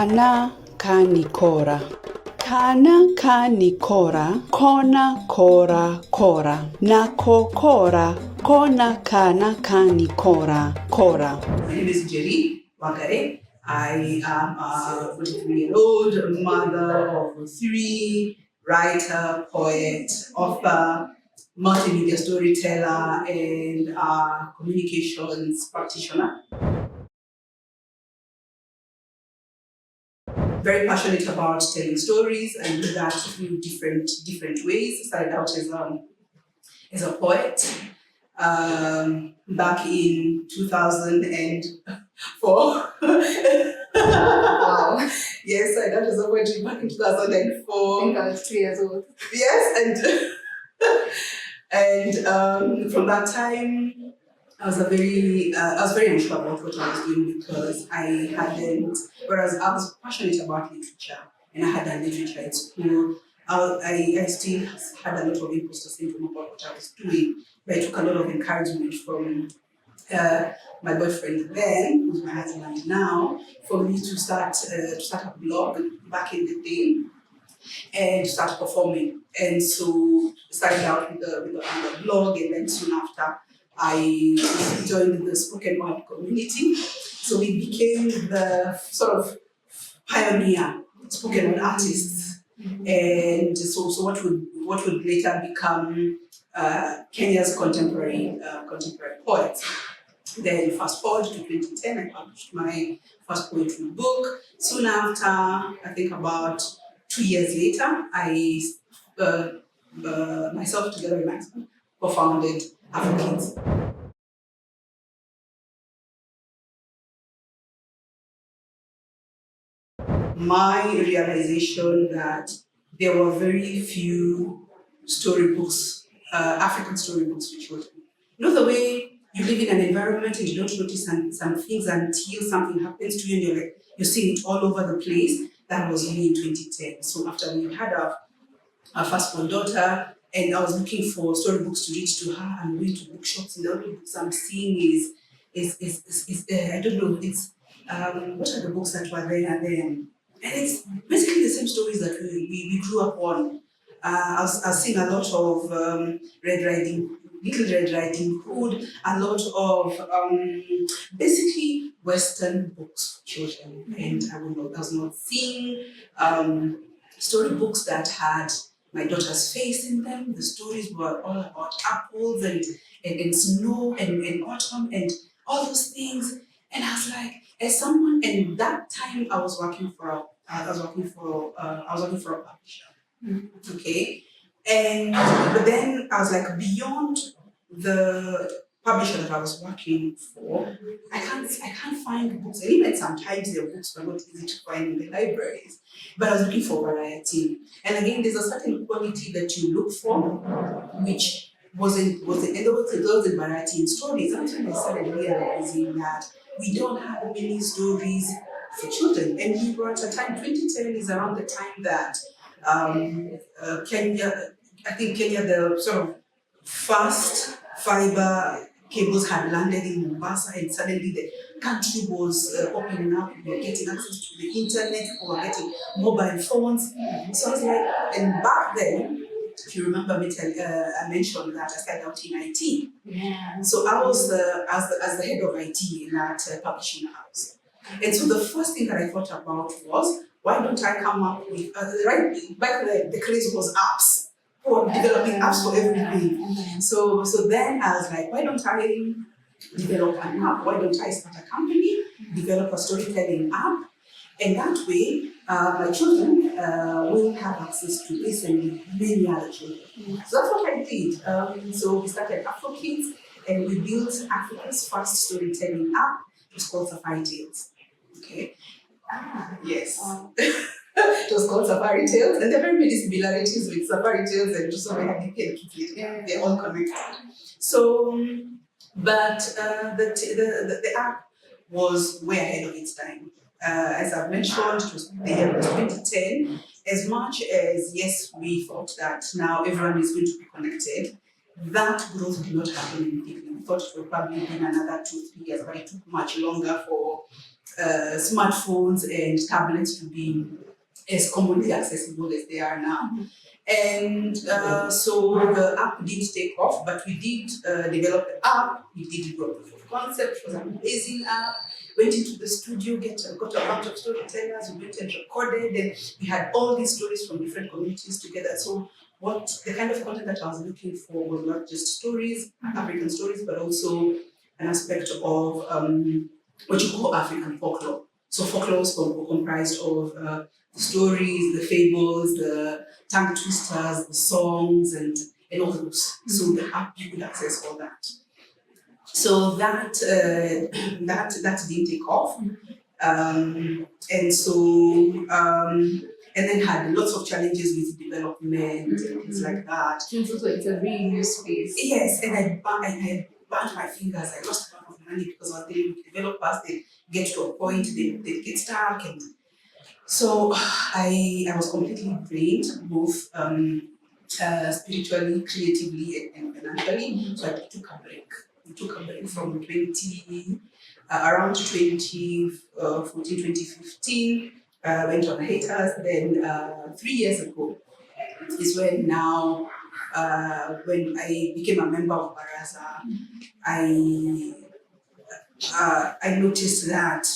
Kana kanikora. Kana kanikora, kona kora kora. Nako kora, kona kana kanikora kora. My name is Njeri Wangari. I am a 43-year-old mother of three, writer, poet, author, multimedia storyteller, and communications practitioner. Very passionate about telling stories and do that through different ways. Started out as a poet back in 2004. Wow. Yes, I started as a poetry back in 2004. I think I was 2 years old. Yes, and from that time, I was very unsure about what I was doing because I hadn't. Whereas I was passionate about literature and I had done literature at school, I still had a lot of imposter syndrome about what I was doing. But I took a lot of encouragement from my boyfriend then, who's my husband now, for me to start a blog back in the day and start performing. And so started out with a blog, and then soon after I joined the spoken word community. So we became the sort of pioneer spoken word artists. And so what would later become Kenya's contemporary poets. Then fast forward to 2010, I published my first poetry book. Soon after, I think about 2 years later, I myself together with my husband co-founded Kids. My realization that there were very few storybooks, African storybooks for children. You know the way you live in an environment and you don't notice some things until something happens to you and you're seeing it all over the place. That was me in 2010. So after we had our firstborn daughter, and I was looking for storybooks to read to her, I'm going to bookshops, and the only books I'm seeing is I don't know, it's what are the books that were there then? And it's basically the same stories that we grew up on. I was seeing a lot of Little Red Riding Hood, a lot of basically Western books for children. And I was not seeing storybooks that had my daughter's face in them. The stories were all about apples and snow and autumn and all those things. And I was like, as someone, and that time I was working for a publisher. Okay. And but then I was like, beyond the publisher that I was working for, I can't find books. And even sometimes the books were not easy to find in the libraries. But I was looking for variety. And again, there's a certain quality that you look for, which wasn't and there wasn't variety in stories. And that's when I started realizing that we don't have many stories for children. And we were at a time, 2010 is around the time that Kenya, the sort of fast fiber cables had landed in Mombasa, and suddenly the country was opening up. We were getting access to the internet, we were getting mobile phones. So I was like, and back then, if you remember me, I mentioned that I started out in IT. Yeah. So I was as the head of IT in that publishing house. And so the first thing that I thought about was, why don't I come up with, right back then the craze was apps, or developing apps for everything. So then I was like, why don't I develop an app? Why don't I start a company, develop a storytelling app, and that way my children will have access to this and many other children. So that's what I did. So we started Kids, and we built Africa's first storytelling app. It's called Safari Tales. Okay. Yes. It was called Safari Tales, and there are very many similarities with Safari Tales and just many kids. They're all connected. So, but the app was way ahead of its time. As I've mentioned, it was the year 2010. As much as, yes, we thought that now everyone is going to be connected, that growth did not happen immediately. We thought it would probably be another 2-3 years, but it took much longer for smartphones and tablets to be as commonly accessible as they are now. And so the app didn't take off, but we did develop the app. We did develop the proof of concept. It was an amazing app. Went into the studio, got a bunch of storytellers. We went and recorded, and we had all these stories from different communities together. So what the kind of content that I was looking for was not just stories, African stories, but also an aspect of what you call African folklore. So folklore is comprised of the stories, the fables, the tongue twisters, the songs, and all those. So the app you could access all that. So that that didn't take off, and so and then had lots of challenges with development and things like that. So it's a really new space. Yes, and I burned my fingers. I lost a lot of money because I was dealing with developers. They get to a point, they get stuck, and so I was completely drained, both spiritually, creatively, and financially. So I took a break. I took a break from around 2014, 2015. Went on hiatus. Then 3 years ago is when now when I became a member of Baraza, I noticed that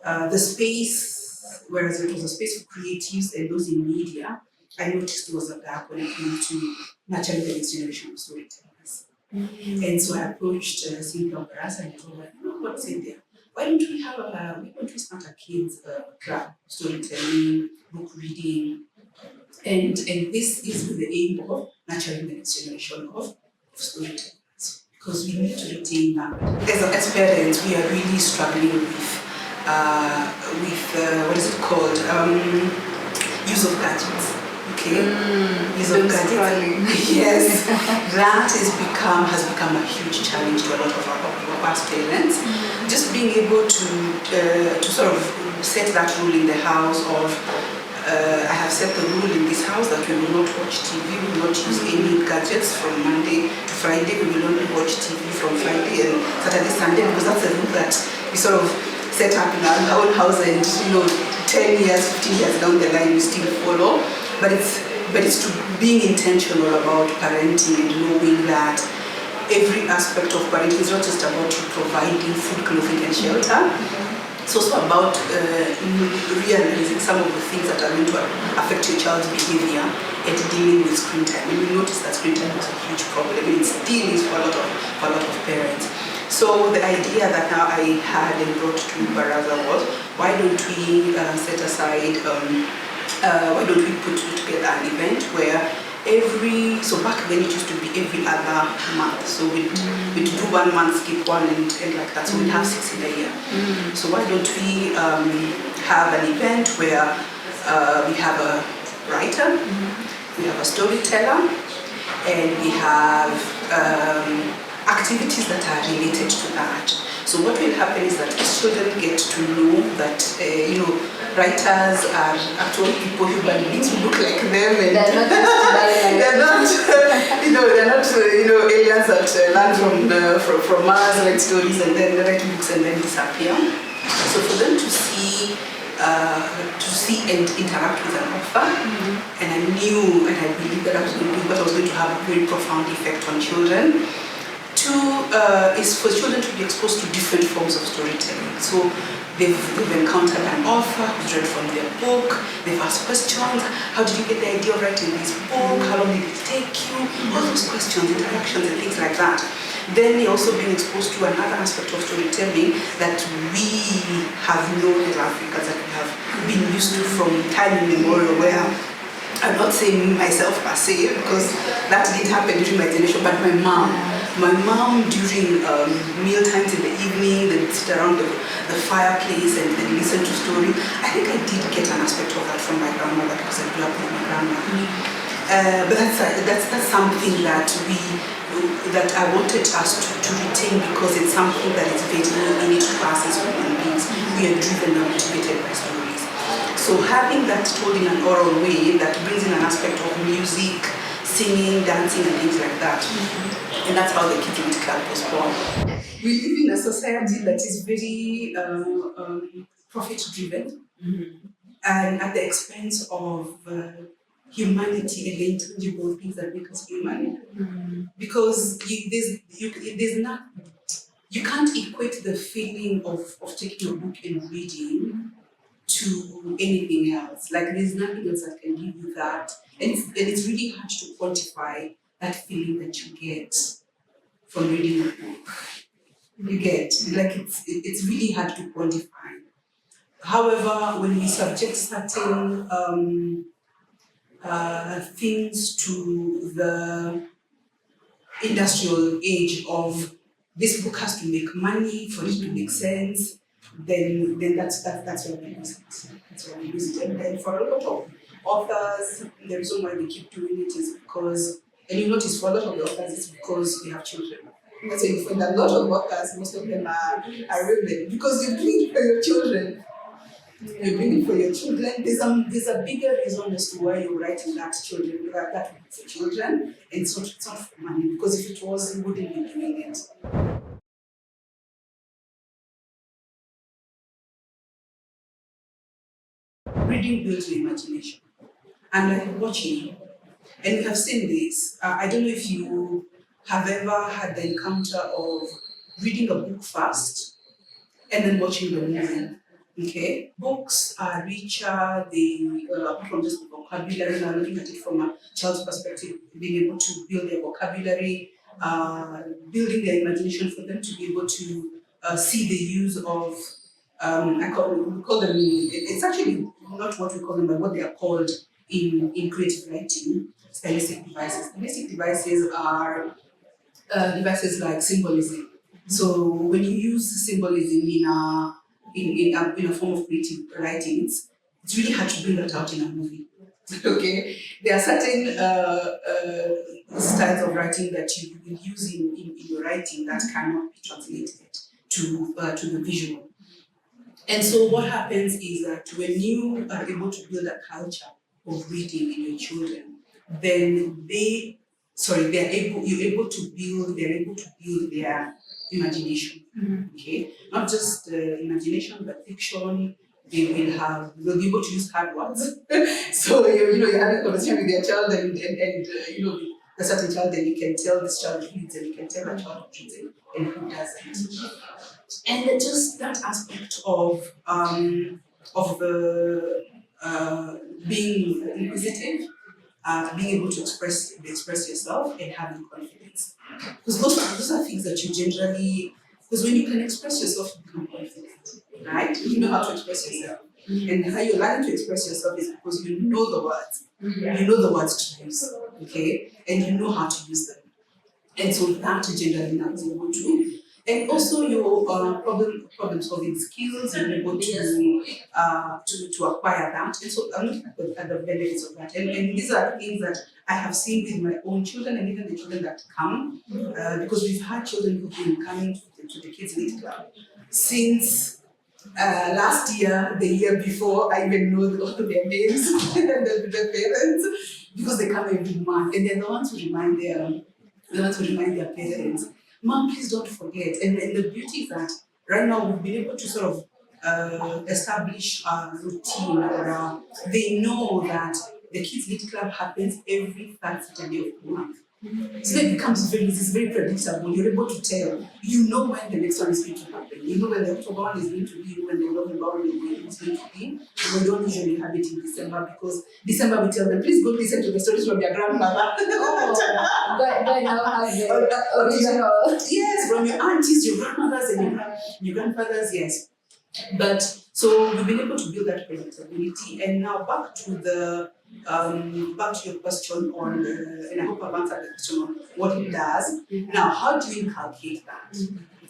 the space, whereas it was a space for creatives and those in media, I noticed there was a gap when it came to nurturing the next generation of storytellers. And so I approached Cynthia Baraza and I told her, you know what's in there? Why don't we start a kids club, storytelling, book reading, and this is with the aim of nurturing the next generation of storytellers, because we need to retain that. As parents, we are really struggling with what is it called? Use of gadgets. Okay, use of gadgets. Yes, that has become a huge challenge to a lot of our past parents. Just being able to sort of set that rule in the house of I have set the rule in this house that we will not watch TV, we will not use any gadgets from Monday to Friday, we will only watch TV from Friday and Saturday, Sunday, because that's the rule that we sort of set up in our own house, and 10 years, 15 years down the line we still follow. But it's to being intentional about parenting and knowing that every aspect of parenting is not just about you providing food, clothing, and shelter. It's also about realizing some of the things that are going to affect your child's behavior and dealing with screen time. And we notice that screen time is a huge problem, and it still is for a lot of parents. So the idea that now I had and brought to Baraza was, why don't we set aside, why don't we put together an event where so back then it used to be every other month. So we'd do 1 month, skip one, and like that. So we'd have 6 in a year. So why don't we have an event where we have a writer, we have a storyteller, and we have activities that are related to that. So what will happen is that children get to know that writers are actually people, human beings who look like them, and they're not aliens that learn from Mars, write stories and then write books and then disappear. So for them to see and interact with an author, and I knew and I believed that I was going to have a very profound effect on children. Is for children to be exposed to different forms of storytelling. So they've encountered an author who's read from their book, they've asked questions, how did you get the idea of writing this book, how long did it take you, all those questions, interactions and things like that. Then they're also being exposed to another aspect of storytelling that we have known as Africans, that we have been used to from time immemorial, where I'm not saying myself per se, because that didn't happen during my generation, but my mom during meal times in the evening, they would sit around the fireplace and listen to stories. I think I did get an aspect of that from my grandmother, because I grew up with my grandmother. But that's something that I wanted us to retain, because it's something that is very innate to us as human beings. We are driven and motivated by stories. So having that told in an oral way that brings in an aspect of music, singing, dancing, and things like that. And that's how the Kids Elite Club was born. We live in a society that is very profit-driven, and at the expense of humanity and the intangible things that make us human. Because you can't equate the feeling of taking a book and reading to anything else. Like there's nothing else that can give you that. And it's really hard to quantify that feeling that you get from reading a book. You get, like it's really hard to quantify. However, when we subject certain things to the industrial age of this book has to make money for it to make sense, then that's where we lose it. That's where we lose it. And for a lot of authors, the reason why they keep doing it is because, and you notice for a lot of the authors, it's because they have children. That's why you find that a lot of authors, most of them are women, because you bring it for your children. You bring it for your children. There's a bigger reason as to why you're writing that book for children, and it's not for money, because if it was, you wouldn't be doing it. Reading builds your imagination, and like watching, and we have seen this. I don't know if you have ever had the encounter of reading a book first and then watching the movie. Okay, books are richer. They apart from just the vocabulary, now looking at it from a child's perspective, being able to build their vocabulary, building their imagination for them to be able to see the use of we call them. It's actually not what we call them, but what they are called in creative writing. Stylistic devices. Stylistic devices are devices like symbolism. So when you use symbolism in a form of creative writings, it's really hard to bring that out in a movie. Okay, there are certain styles of writing that you will use in your writing that cannot be translated to the visual. And so what happens is that when you are able to build a culture of reading in your children, then they're able to build their imagination. Okay, not just imagination, but fiction. They'll be able to use hard words. So you're having a conversation with your child, and a certain child, then you can tell this child reads, and you can tell that child reads, and who doesn't. And just that aspect of the being inquisitive, being able to express yourself and having confidence. Because those are things that you generally, because when you can express yourself, you become confident, right? You know how to express yourself. And how you learn to express yourself is because you know the words. You know the words to use, okay? And you know how to use them. And so that generally now is able to. And also your problem solving skills, you're able to acquire that. And so I'm looking at the benefits of that. And these are things that I have seen with my own children and even the children that come, because we've had children who've been coming to the Kids Elite Club since last year, the year before. I even know all their names and the parents, because they come every month, and they're the ones who remind their parents, Mom, please don't forget. And the beauty is that right now we've been able to sort of establish a routine, or they know that the Kids Lit Club happens every third Saturday of the month. So it becomes it's very predictable. You're able to tell. You know when the next one is going to happen. You know when the October one is going to be, when the November one is going to be. We don't usually have it in December, because December we tell them, please go listen to the stories from your grandmother. But now have the original. Yes, from your aunties, your grandmothers, and your grandfathers, yes. But so we've been able to build that predictability. And now back to your question on, and I hope I've answered the question on what it does. Now, how do you inculcate that?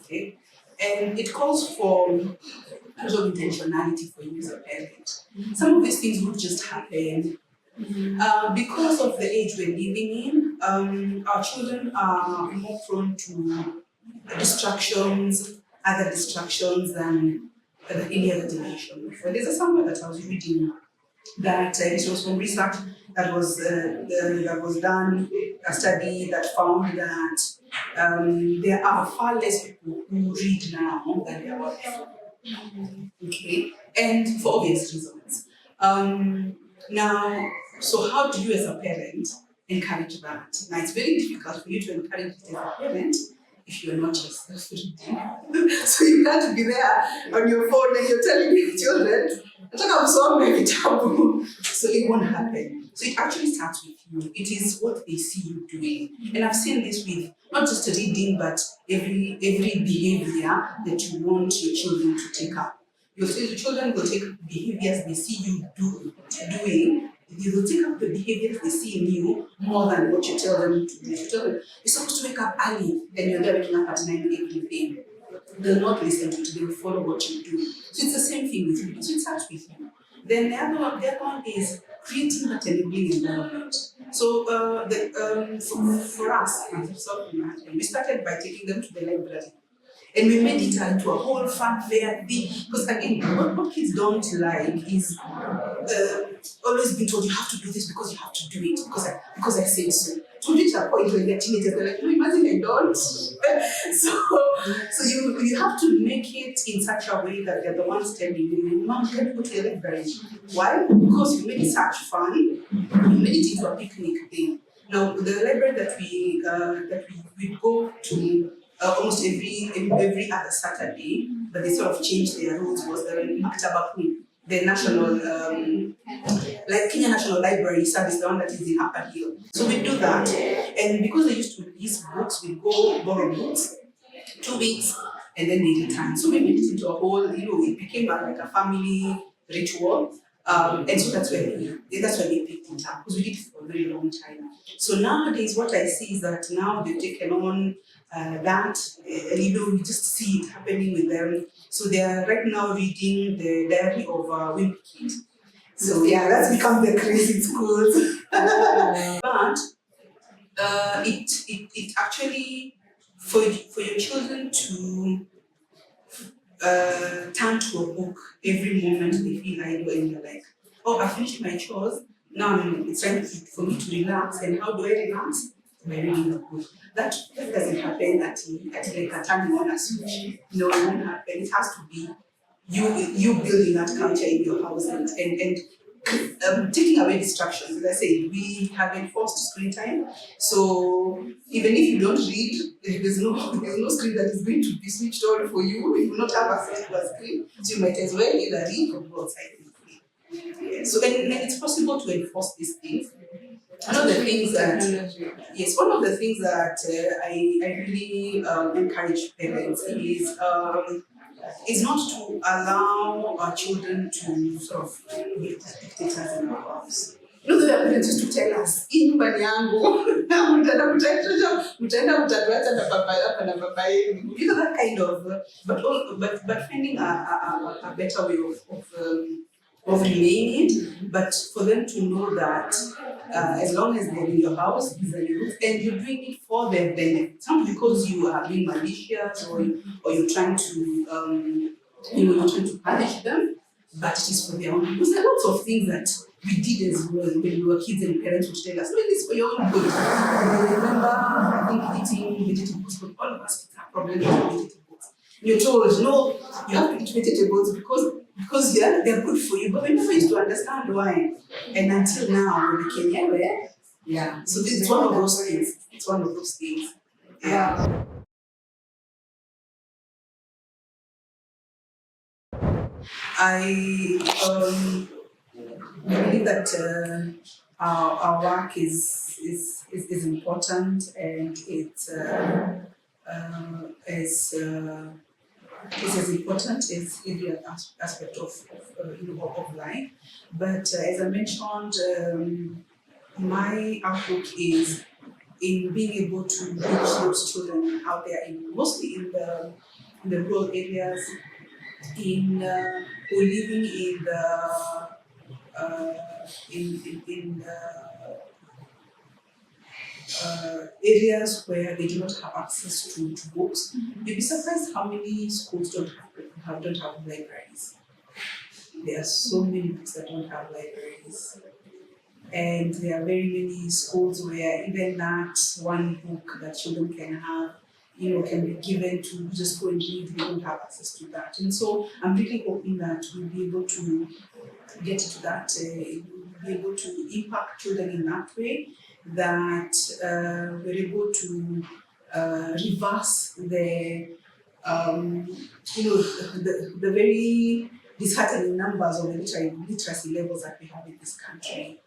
Okay, and it calls for a lot of intentionality for you as a parent. Some of these things would just happen because of the age we're living in. Our children are more prone to other distractions than any other generation. There's a somewhere that I was reading that this was from research that was done, a study that found that there are far less people who read now than there were before. Okay, and for obvious reasons. Now, so how do you as a parent encourage that? Now, it's very difficult for you to encourage it as a parent if you're not yourself reading. So you can't be there on your phone and you're telling your children, nataka msome vitabu. So it won't happen. So it actually starts with you. It is what they see you doing. And I've seen this with not just reading, but every behavior that you want your children to take up. Your children will take behaviors they see you doing. They will take up the behaviors they see in you more than what you tell them to do. If you tell them, you're supposed to wake up early, and you're there waking up at 9 every day, they'll not listen to you, they will follow what you do. So it's the same thing with you. So it starts with you. Then the other one is creating that enabling environment. So for us, we started by taking them to the library. And we made it into a whole fanfare thing. Because again, what kids don't like is always being told you have to do this because you have to do it because I said so. To reach a point when they're teenagers, they're like, no, imagine I don't. So you have to make it in such a way that they're the ones telling you, Mom, can you go to the library? Why? Because you made it such fun. You made it into a picnic thing. Now the library that we go to almost every other Saturday, but they sort of changed their rules, was the Maktaba Queen, the national, like Kenya National Library Service, the one that is in Upper Hill. So we do that. And because they used to release books, we go borrow books, 2 weeks, and then they return. So we made it into a whole, it became like a family ritual. And so that's why we picked it up, because we did it for a very long time. So nowadays, what I see is that now they've taken on that, and we just see it happening with them. So they are right now reading the Diary of Wimpy Kid. So yeah, that's become the crazy schools. But it actually for your children to turn to a book every moment they feel idle and they're like, oh, I finished my chores. Now it's time for me to relax. And how do I relax? By reading a book. That doesn't happen at like a turning on a switch. No, it won't happen. It has to be you building that culture in your house and taking away distractions. As I said, we have enforced screen time. So even if you don't read, there's no screen that is going to be switched on for you. You will not have access to a screen. So you might as well either read or go outside and play. Yeah. So and it's possible to enforce these things. One of the things that I really encourage parents is not to allow our children to sort of be dictators in our house. The parents used to tell us, hii nyumbani yangu, mtaenda mtatuacha na baba yako na baba yenu. That kind of, but finding a better way of relaying it, but for them to know that as long as they're in your house, and you're doing it for their benefit. It's not because you are being malicious or you're trying to you're trying to punish them, but it is for their own. Because there are lots of things that we did as well when we were kids and parents would tell us, no, this is for your own good. I remember, I think eating vegetables, but all of us have problems with vegetables. You're told, no, you have to eat vegetables because they're good for you, but we never used to understand why. And until now, we became aware. Yeah. So this is one of those things. It's one of those things. Yeah. I believe that our work is important, and it's as important as every aspect of life. But as I mentioned, my outlook is in being able to reach those children out there, mostly in the rural areas, who are living in the areas where they do not have access to books. You'd be surprised how many schools don't have libraries. There are so many books that don't have libraries. And there are very many schools where even that one book that children can have, can be given to just go and read, they don't have access to that. And so I'm really hoping that we'll be able to get to that, be able to impact children in that way, that we're able to reverse the very disheartening numbers of the literacy levels that we have in this country.